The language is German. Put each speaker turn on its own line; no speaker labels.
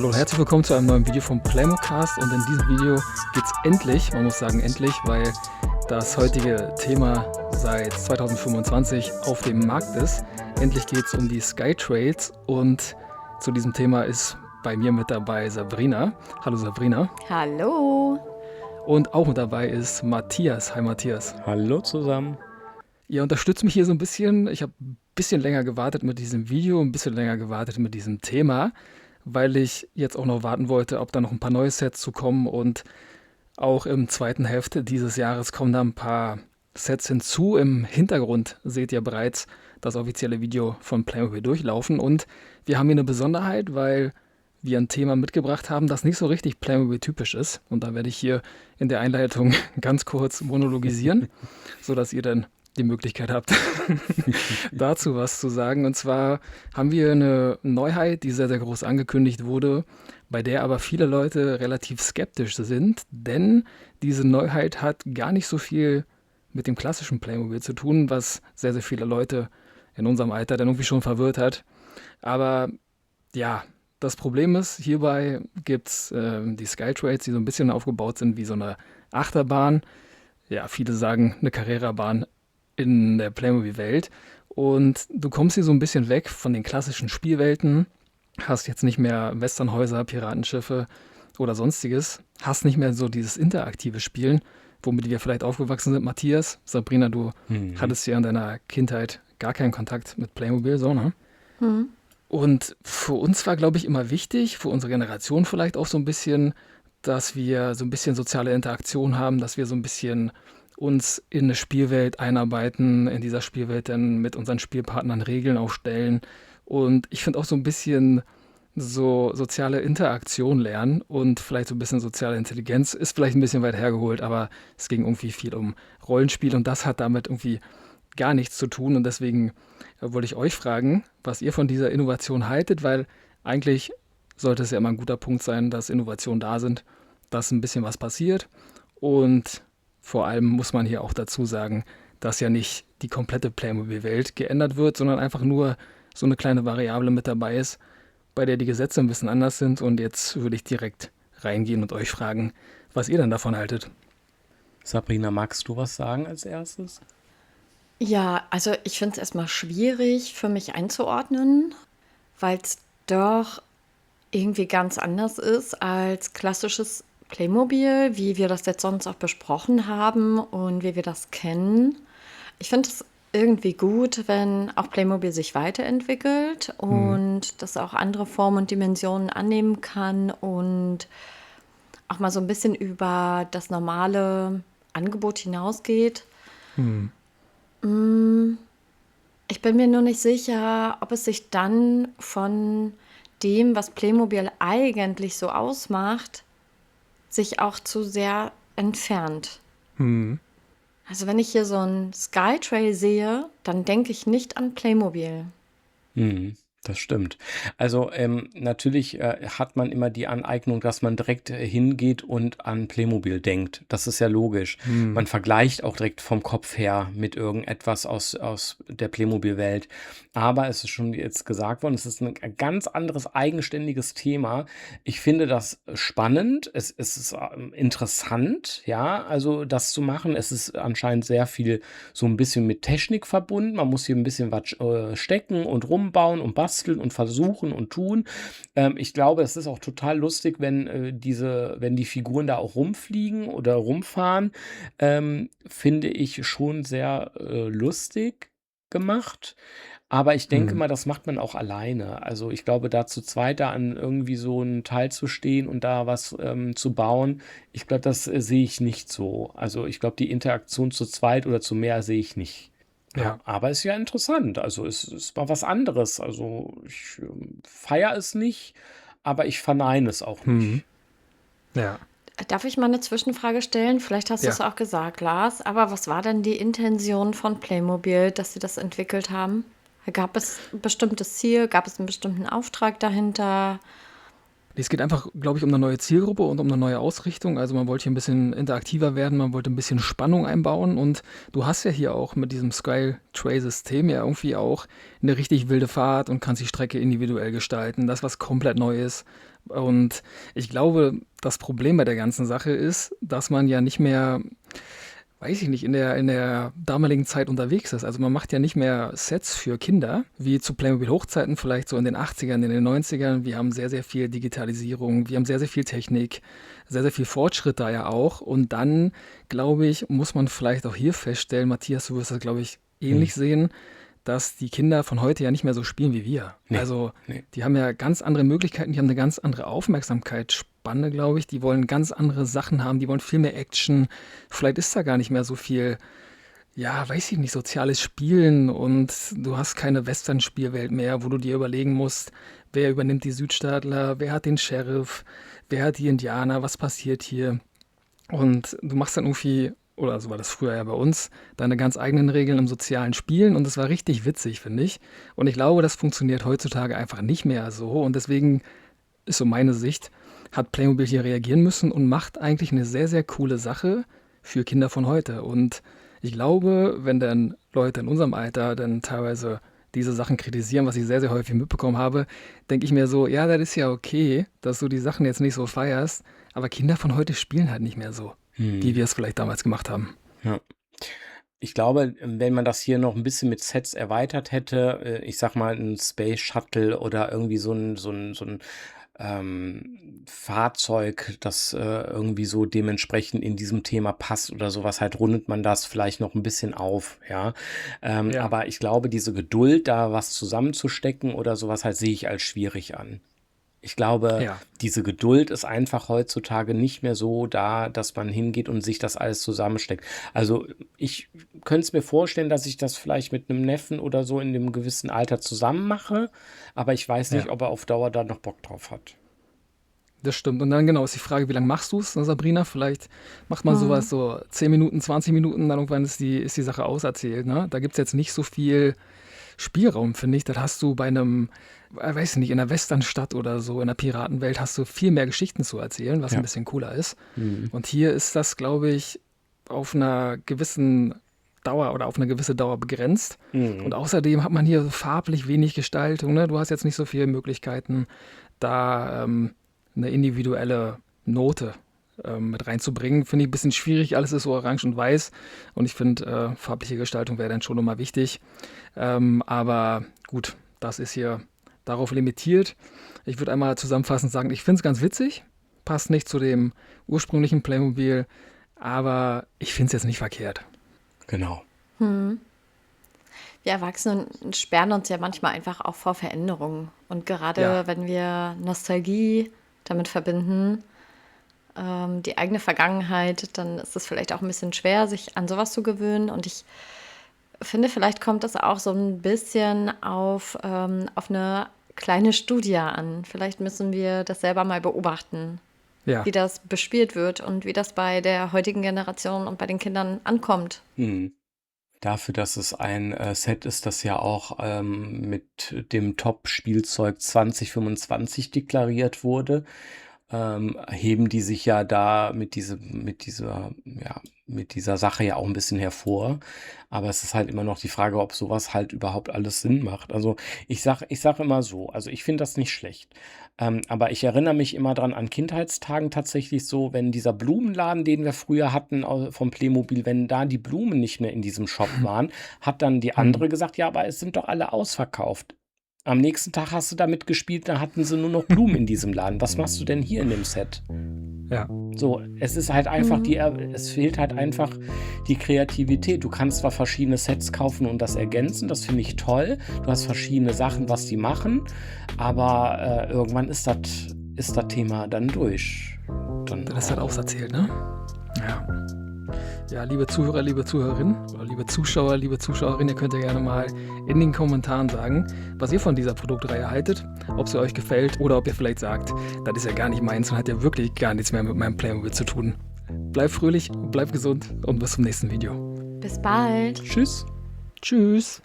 Hallo und herzlich willkommen zu einem neuen Video vom Playmocast, und in diesem Video geht es endlich, man muss sagen endlich, weil das heutige Thema seit 2025 auf dem Markt ist. Endlich geht es um die Skytrails, und zu diesem Thema ist bei mir mit dabei Sabrina. Hallo Sabrina.
Hallo.
Und auch mit dabei ist Matthias. Hi Matthias.
Hallo zusammen.
Ihr unterstützt mich hier so ein bisschen. Ich habe ein bisschen länger gewartet mit diesem Video, ein bisschen länger gewartet mit diesem Thema, weil ich jetzt auch noch warten wollte, ob da noch ein paar neue Sets zu kommen, und auch im zweiten Hälfte dieses Jahres kommen da ein paar Sets hinzu. Im Hintergrund seht ihr bereits das offizielle Video von Playmobil durchlaufen, und wir haben hier eine Besonderheit, weil wir ein Thema mitgebracht haben, das nicht so richtig Playmobil-typisch ist, und da werde ich hier in der Einleitung ganz kurz monologisieren, sodass ihr dann die Möglichkeit habt, dazu was zu sagen. Und zwar haben wir eine Neuheit, die sehr, sehr groß angekündigt wurde, bei der aber viele Leute relativ skeptisch sind, denn diese Neuheit hat gar nicht so viel mit dem klassischen Playmobil zu tun, was sehr, sehr viele Leute in unserem Alter dann irgendwie schon verwirrt hat. Aber ja, das Problem ist, hierbei gibt es die Skytrails, die so ein bisschen aufgebaut sind wie so eine Achterbahn. Ja, viele sagen eine Carrera-Bahn in der Playmobil-Welt, und du kommst hier so ein bisschen weg von den klassischen Spielwelten, hast jetzt nicht mehr Westernhäuser, Piratenschiffe oder sonstiges, hast nicht mehr so dieses interaktive Spielen, womit wir vielleicht aufgewachsen sind. Matthias, Sabrina, du hattest ja in deiner Kindheit gar keinen Kontakt mit Playmobil, so, ne?
Hm.
Und für uns war, glaube ich, immer wichtig, für unsere Generation vielleicht auch so ein bisschen, dass wir so ein bisschen soziale Interaktion haben, dass wir so ein bisschen uns in eine Spielwelt einarbeiten, in dieser Spielwelt dann mit unseren Spielpartnern Regeln aufstellen, und ich finde auch so ein bisschen so soziale Interaktion lernen und vielleicht so ein bisschen soziale Intelligenz ist vielleicht ein bisschen weit hergeholt, aber es ging irgendwie viel um Rollenspiel, und das hat damit irgendwie gar nichts zu tun, und deswegen wollte ich euch fragen, was ihr von dieser Innovation haltet, weil eigentlich sollte es ja immer ein guter Punkt sein, dass Innovationen da sind, dass ein bisschen was passiert, und vor allem muss man hier auch dazu sagen, dass ja nicht die komplette Playmobil-Welt geändert wird, sondern einfach nur so eine kleine Variable mit dabei ist, bei der die Gesetze ein bisschen anders sind. Und jetzt würde ich direkt reingehen und euch fragen, was ihr denn davon haltet.
Sabrina, magst du was sagen als erstes?
Ja, also ich finde es erstmal schwierig für mich einzuordnen, weil es doch irgendwie ganz anders ist als klassisches Playmobil, wie wir das jetzt sonst auch besprochen haben und wie wir das kennen. Ich finde es irgendwie gut, wenn auch Playmobil sich weiterentwickelt und das auch andere Formen und Dimensionen annehmen kann und auch mal so ein bisschen über das normale Angebot hinausgeht.
Hm.
Ich bin mir nur nicht sicher, ob es sich dann von dem, was Playmobil eigentlich so ausmacht, sich auch zu sehr entfernt.
Hm.
Also wenn ich hier so einen Skytrail sehe, dann denke ich nicht an Playmobil.
Das stimmt. Also natürlich hat man immer die Aneignung, dass man direkt hingeht und an Playmobil denkt. Das ist ja logisch. Man vergleicht auch direkt vom Kopf her mit irgendetwas aus der Playmobil-Welt. Aber es ist schon jetzt gesagt worden, es ist ein ganz anderes, eigenständiges Thema. Ich finde das spannend. Es ist interessant, ja, also das zu machen. Es ist anscheinend sehr viel so ein bisschen mit Technik verbunden. Man muss hier ein bisschen was stecken und rumbauen und basteln und versuchen und tun. Ich glaube, es ist auch total lustig, wenn die Figuren da auch rumfliegen oder rumfahren. Finde ich schon sehr lustig gemacht. Aber ich denke
Hm.
mal, das macht man auch alleine. Also ich glaube, da zu zweit da an irgendwie so einem Teil zu stehen und da was zu bauen, ich glaube, das sehe ich nicht so. Also ich glaube, die Interaktion zu zweit oder zu mehr sehe ich nicht. Ja,
Ja.
aber ist ja interessant. Also es ist mal was anderes. Also ich feiere es nicht, aber ich verneine es auch
Hm.
nicht.
Ja.
Darf ich mal eine Zwischenfrage stellen? Vielleicht hast du
Ja.
es auch gesagt, Lars, aber was war denn die Intention von Playmobil, dass sie das entwickelt haben? Gab es ein bestimmtes Ziel? Gab es einen bestimmten Auftrag dahinter?
Es geht einfach, glaube ich, um eine neue Zielgruppe und um eine neue Ausrichtung. Also man wollte hier ein bisschen interaktiver werden, man wollte ein bisschen Spannung einbauen, und du hast ja hier auch mit diesem Skytrail-System ja irgendwie auch eine richtig wilde Fahrt und kannst die Strecke individuell gestalten. Das was komplett neu ist, Und ich glaube, das Problem bei der ganzen Sache ist, dass man ja nicht mehr, weiß ich nicht, in der damaligen Zeit unterwegs ist. Also man macht ja nicht mehr Sets für Kinder, wie zu Playmobil-Hochzeiten, vielleicht so in den 80ern, in den 90ern. Wir haben sehr, sehr viel Digitalisierung, wir haben sehr, sehr viel Technik, sehr, sehr viel Fortschritt da ja auch. Und dann, glaube ich, muss man vielleicht auch hier feststellen, Matthias, du wirst das, glaube ich,
Hm.
ähnlich sehen, dass die Kinder von heute ja nicht mehr so spielen wie wir.
Nee,
Also
nee.
die haben ja ganz andere Möglichkeiten, die haben eine ganz andere Aufmerksamkeitsspanne, glaube ich. Die wollen ganz andere Sachen haben, die wollen viel mehr Action. Vielleicht ist da gar nicht mehr so viel, ja, weiß ich nicht, soziales Spielen und du hast keine Western-Spielwelt mehr, wo du dir überlegen musst, wer übernimmt die Südstaatler, wer hat den Sheriff, wer hat die Indianer, was passiert hier. Und du machst dann irgendwie, oder so war das früher ja bei uns, deine ganz eigenen Regeln im sozialen Spielen und das war richtig witzig, finde ich. Und ich glaube, das funktioniert heutzutage einfach nicht mehr so und deswegen ist so meine Sicht, hat Playmobil hier reagieren müssen und macht eigentlich eine sehr, sehr coole Sache für Kinder von heute. Und ich glaube, wenn dann Leute in unserem Alter dann teilweise diese Sachen kritisieren, was ich sehr, sehr häufig mitbekommen habe, denke ich mir so, ja, das ist ja okay, dass du die Sachen jetzt nicht so feierst, aber Kinder von heute spielen halt nicht mehr so, wie
Hm.
wir es vielleicht damals gemacht haben.
Ja. Ich glaube, wenn man das hier noch ein bisschen mit Sets erweitert hätte, ich sag mal, ein Space Shuttle oder irgendwie so ein Fahrzeug, das irgendwie so dementsprechend in diesem Thema passt oder sowas, halt rundet man das vielleicht noch ein bisschen auf, ja.
Ja,
Aber ich glaube, diese Geduld, da was zusammenzustecken oder sowas, halt sehe ich als schwierig an. Ich glaube,
ja,
diese Geduld ist einfach heutzutage nicht mehr so da, dass man hingeht und sich das alles zusammensteckt. Also ich könnte es mir vorstellen, dass ich das vielleicht mit einem Neffen oder so in einem gewissen Alter zusammen mache, aber ich weiß nicht,
ja.
ob er auf Dauer da noch Bock drauf hat.
Das stimmt. Und dann genau ist die Frage, wie lange machst du es, Sabrina? Vielleicht macht man sowas
Hm.
so 10 Minuten, 20 Minuten, dann irgendwann ist die Sache auserzählt. Ne? Da gibt es jetzt nicht so viel Spielraum, finde ich. Das hast du bei einem, weiß nicht, in einer Westernstadt oder so, in einer Piratenwelt hast du viel mehr Geschichten zu erzählen, was ein
Ja.
bisschen cooler ist.
Mhm.
Und hier ist das, glaube ich, auf einer gewissen Dauer oder auf eine gewisse Dauer begrenzt. Und
Mhm.
außerdem hat man hier farblich wenig Gestaltung. Ne? Du hast jetzt nicht so viele Möglichkeiten, da eine individuelle Note mit reinzubringen. Finde ich ein bisschen schwierig. Alles ist so orange und weiß. Und ich finde, farbliche Gestaltung wäre dann schon nochmal wichtig. Aber gut, das ist hier darauf limitiert. Ich würde einmal zusammenfassend sagen, ich finde es ganz witzig. Passt nicht zu dem ursprünglichen Playmobil. Aber ich finde es jetzt nicht verkehrt.
Genau.
Hm. Wir Erwachsenen sperren uns ja manchmal einfach auch vor Veränderungen. Und
Ja,
gerade wenn wir Nostalgie damit verbinden, die eigene Vergangenheit, dann ist es vielleicht auch ein bisschen schwer, sich an sowas zu gewöhnen. Und ich finde, vielleicht kommt es auch so ein bisschen auf eine kleine Studie an. Vielleicht müssen wir das selber mal beobachten,
ja.
wie das bespielt wird und wie das bei der heutigen Generation und bei den Kindern ankommt.
Mhm. Dafür, dass es ein Set ist, das ja auch mit dem Top-Spielzeug 2025 deklariert wurde, heben die sich ja da mit dieser Sache ja auch ein bisschen hervor. Aber es ist halt immer noch die Frage, ob sowas halt überhaupt alles Sinn macht. Also ich sag immer so, also ich finde das nicht schlecht. Aber ich erinnere mich immer dran an Kindheitstagen tatsächlich so, wenn dieser Blumenladen, den wir früher hatten vom Playmobil, wenn da die Blumen nicht mehr in diesem Shop waren, hat dann die
Hm.
andere gesagt, ja, aber es sind doch alle ausverkauft. Am nächsten Tag hast du damit gespielt, da hatten sie nur noch Blumen in diesem Laden. Was machst du denn hier in dem Set?
Ja,
So, es ist halt einfach es fehlt halt einfach die Kreativität. Du kannst zwar verschiedene Sets kaufen und das ergänzen, das finde ich toll. Du hast verschiedene Sachen, was die machen, aber irgendwann ist das Thema dann durch. Dann,
das hat auserzählt, ne? Ja. Ja, liebe Zuhörer, liebe Zuhörerinnen oder liebe Zuschauer, liebe Zuschauerinnen, ihr könnt ja gerne mal in den Kommentaren sagen, was ihr von dieser Produktreihe haltet, ob sie euch gefällt oder ob ihr vielleicht sagt, das ist ja gar nicht meins und hat ja wirklich gar nichts mehr mit meinem Playmobil zu tun. Bleibt fröhlich, bleibt gesund und bis zum nächsten Video.
Bis bald.
tschüss.
Tschüss.